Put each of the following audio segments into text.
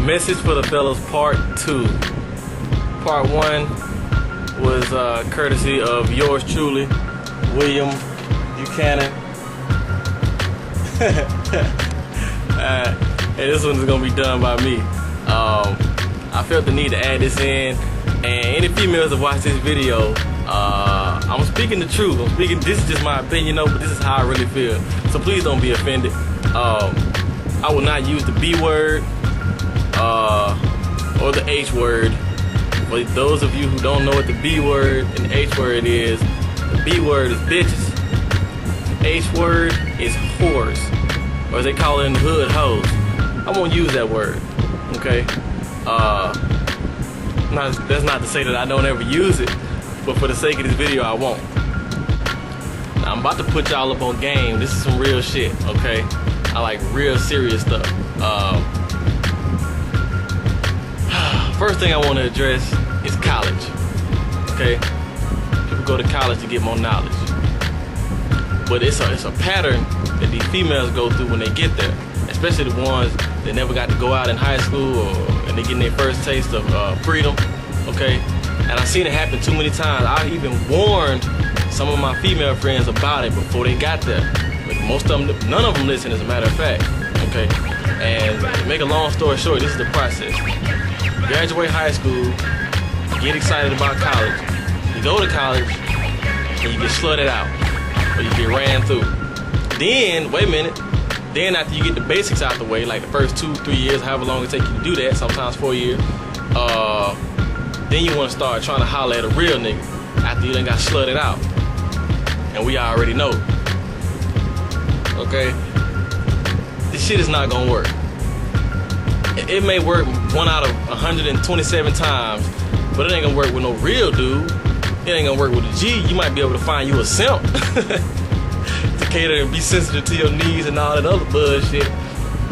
Message for the Fellas Part 2. Part 1 was courtesy of yours truly, William Buchanan. Hey, this one's gonna be done by me. I felt the need to add this in, and any females that watch this video, I'm speaking the truth. This is just my opinion, but this is how I really feel. So please don't be offended. I will not use the B word or the H word. For those of you who don't know what the B word and the H word is, the B word is bitches. The H word is whores, or as they call it in the hood, hoes. I won't use that word, okay? That's not to say that I don't ever use it, but for the sake of this video, I won't. Now, I'm about to put y'all up on game. This is some real shit, okay? I like real serious stuff. First thing I want to address is college, okay? People go to college to get more knowledge, but it's a pattern that these females go through when they get there, especially the ones that never got to go out in high school and they getting their first taste of freedom, okay? And I've seen it happen too many times. I even warned some of my female friends about it before they got there. But most of them, none of them listen, as a matter of fact, okay? And to make a long story short, this is the process. You graduate high school, you get excited about college, you go to college, and you get slutted out, or you get ran through. Then, wait a minute, then after you get the basics out the way, like the first 2-3 years, however long it takes you to do that, sometimes 4 years, then you want to start trying to holler at a real nigga after you done got slutted out. And we already know. Okay? This shit is not gonna work. It may work 1 out of 127 times, but it ain't gonna work with no real dude. It ain't gonna work with a G. You might be able to find you a simp to cater and be sensitive to your needs and all that other bullshit.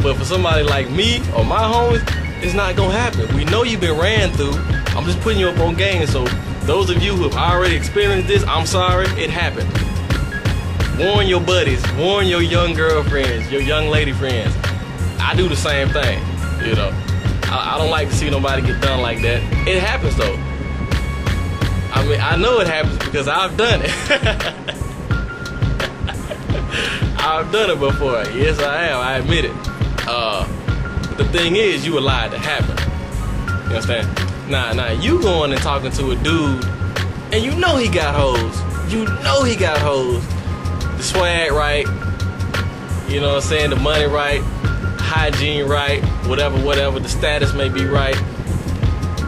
But for somebody like me or my homies, it's not gonna happen. We know you've been ran through. I'm just putting you up on game. So those of you who have already experienced this, I'm sorry, it happened. Warn your buddies, warn your young girlfriends, your young lady friends. I do the same thing, you know. I don't like to see nobody get done like that. It happens though. I mean, I know it happens because I've done it. I've done it before. Yes, I have. I admit it. The thing is, you allowed to happen. You understand? Now, you going and talking to a dude, and you know he got hoes. You know he got hoes. The swag right, you know what I'm saying, the money right, hygiene right, whatever, the status may be right.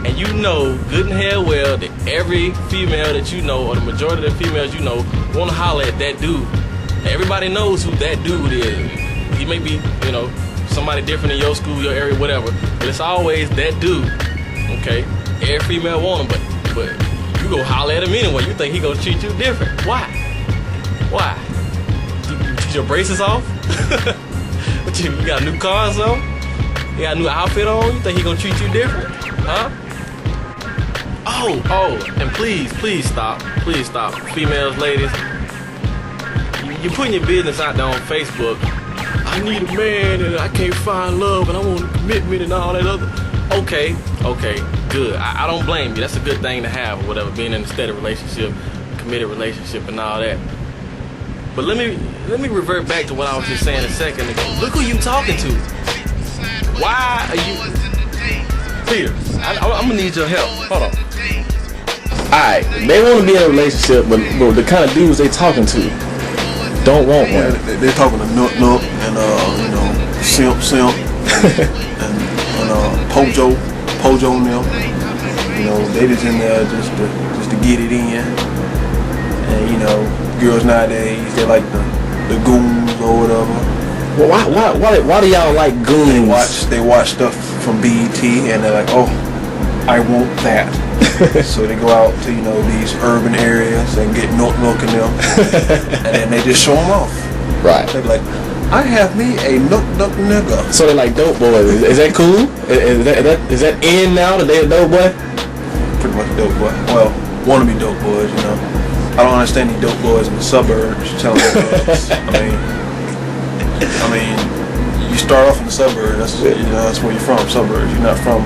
And you know good and hell well that every female that you know, or the majority of the females you know, want to holler at that dude. Everybody knows who that dude is. He may be, you know, somebody different in your school, your area, whatever, but it's always that dude, okay? Every female want him, but you go holler at him anyway. You think he gonna treat you different. Why? Why? You took your braces off? What, you got a new car or something? You got a new outfit on? You think he gonna treat you different? Huh? Oh, and please stop. Please stop. Females, ladies, you're putting your business out there on Facebook. I need a man and I can't find love and I want a commitment and all that other. Okay, good. I don't blame you. That's a good thing to have or whatever, being in a steady relationship, committed relationship and all that. But let me revert back to what I was just saying a second ago. Look who you talking to. Why are you... Peter, I'm gonna need your help. Hold on. Alright, they want to be in a relationship, but the kind of dudes they talking to don't want one. They're talking to Nook and you know, Simp and Pojo and them. You know, they just in there just to get it in. And you know, girls nowadays, they like the goons or whatever. Well, why do y'all like goons? They watch stuff from BET and they're like, oh, I want that. So they go out to, you know, these urban areas and get Nook in them, and then they just show them off. Right. They're like, I have me a Nook nigga. So they're like dope boys. Is that cool? Is that in now that they're a dope boy? Pretty much dope boy. Well, wanna be dope boys, you know. I don't understand these dope boys in the suburbs telling them. I mean, you start off in the suburbs. That's that's where you're from. Suburbs. You're not from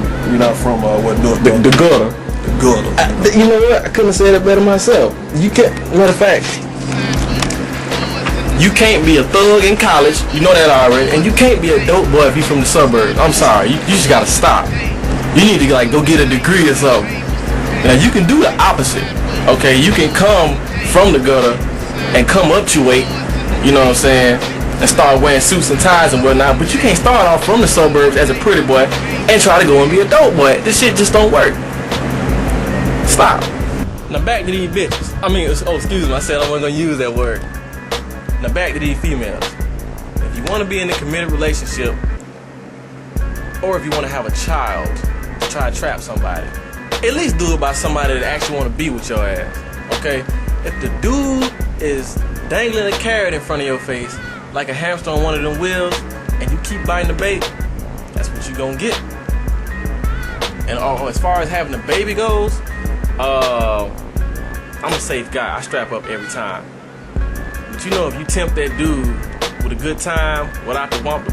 what North. The gutter. The gutter. You know what? I couldn't have said it better myself. You can't. Matter of fact, you can't be a thug in college. You know that already. And you can't be a dope boy if you're from the suburbs. I'm sorry. You just gotta stop. You need to like go get a degree or something. Now you can do the opposite. Okay, you can come from the gutter and come up to weight. You know what I'm saying? And start wearing suits and ties and whatnot. But you can't start off from the suburbs as a pretty boy and try to go and be a dope boy. This shit just don't work. Stop. Now back to these bitches. I mean, excuse me, I said I wasn't gonna use that word. Now back to these females. If you want to be in a committed relationship, or if you want to have a child to try to trap somebody, at least do it by somebody that actually want to be with your ass. Okay? If the dude is dangling a carrot in front of your face like a hamster on one of them wheels, and you keep biting the bait, that's what you gonna get. And as far as having a baby goes, I'm a safe guy. I strap up every time. But you know, if you tempt that dude with a good time without the womp,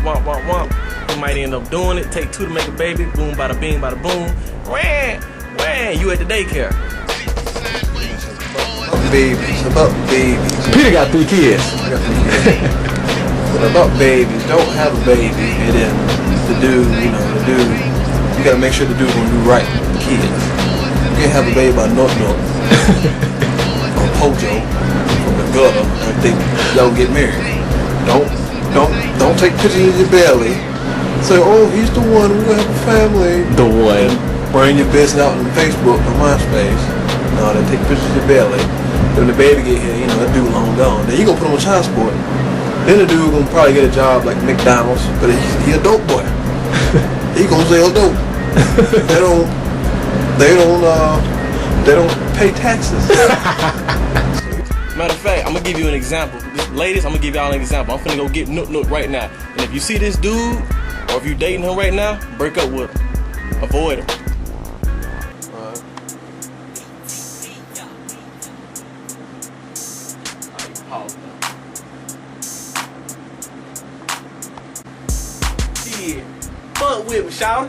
he might end up doing it. Take two to make a baby. Boom, bada bing, bada boom. Wham, you at the daycare. About babies. Peter got 3 kids. But about babies, don't have a baby and then the dude, you gotta make sure the dude gonna do right with the kids. You can't have a baby by North or Pojo from the gutter and think y'all get married. Don't take pictures of your belly. Say, oh, he's the one, we're gonna have a family. The one. Bring your business out on Facebook or MySpace. No, they take pictures of your belly. When the baby get here, that dude long gone. Then you gonna put him on child support. Then the dude gonna probably get a job like McDonald's, but he a dope boy. He gonna sell dope. They don't pay taxes. Matter of fact, I'm gonna give you an example. Ladies, I'm gonna give y'all an example. I'm finna go get Nook right now. And if you see this dude, or if you dating him right now, break up with him. Avoid him. Shit, fuck with me, shout.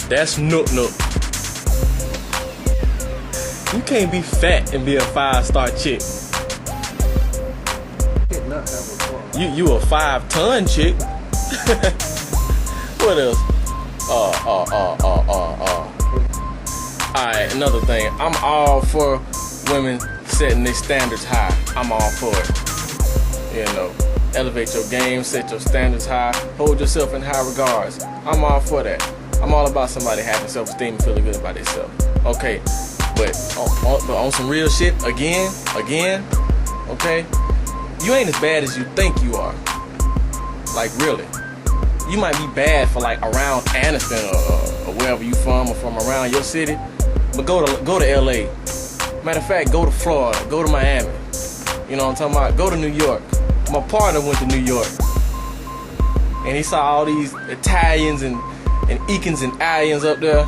That's Nook. You can't be fat and be a 5-star chick. You a 5-ton chick. What else? Alright, another thing. I'm all for women setting their standards high. I'm all for it. Elevate your game, set your standards high, hold yourself in high regards. I'm all for that. I'm all about somebody having self-esteem and feeling good about themselves. Okay, but on some real shit, again, okay? You ain't as bad as you think you are. Like, really. You might be bad for like around Anniston or wherever you from, or from around your city, but go to LA. Matter of fact, go to Florida, go to Miami. You know what I'm talking about? Go to New York. My partner went to New York, and he saw all these Italians and Ekans and Aliens up there.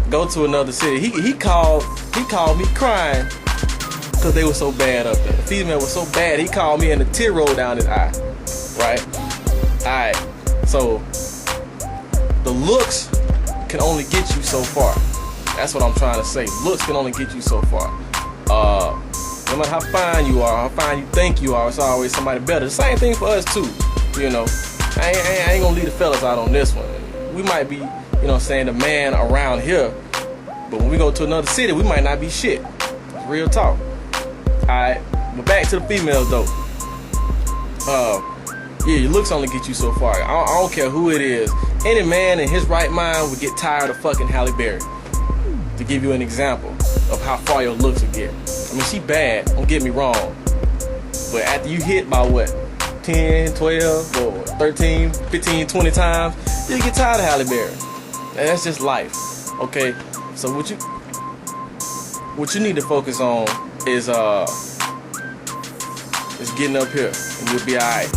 Go to another city. He called me crying because they were so bad up there. The female was so bad. He called me and a tear rolled down his eye. Right? Alright. So the looks can only get you so far. That's what I'm trying to say. Looks can only get you so far. No matter how fine you are, how fine you think you are, it's always somebody better. The same thing for us too. I ain't gonna leave the fellas out on this one. We might be, the man around here, but when we go to another city, we might not be shit. Real talk. Alright, but back to the females though. Your looks only get you so far. I don't care who it is. Any man in his right mind would get tired of fucking Halle Berry. To give you an example of how far your looks would get. I mean, she bad, don't get me wrong. But after you hit by what? 10, 12, or 13, 15, 20 times, you get tired of Halle Berry. And that's just life. Okay? So what you need to focus on is getting up here, and you'll be alright.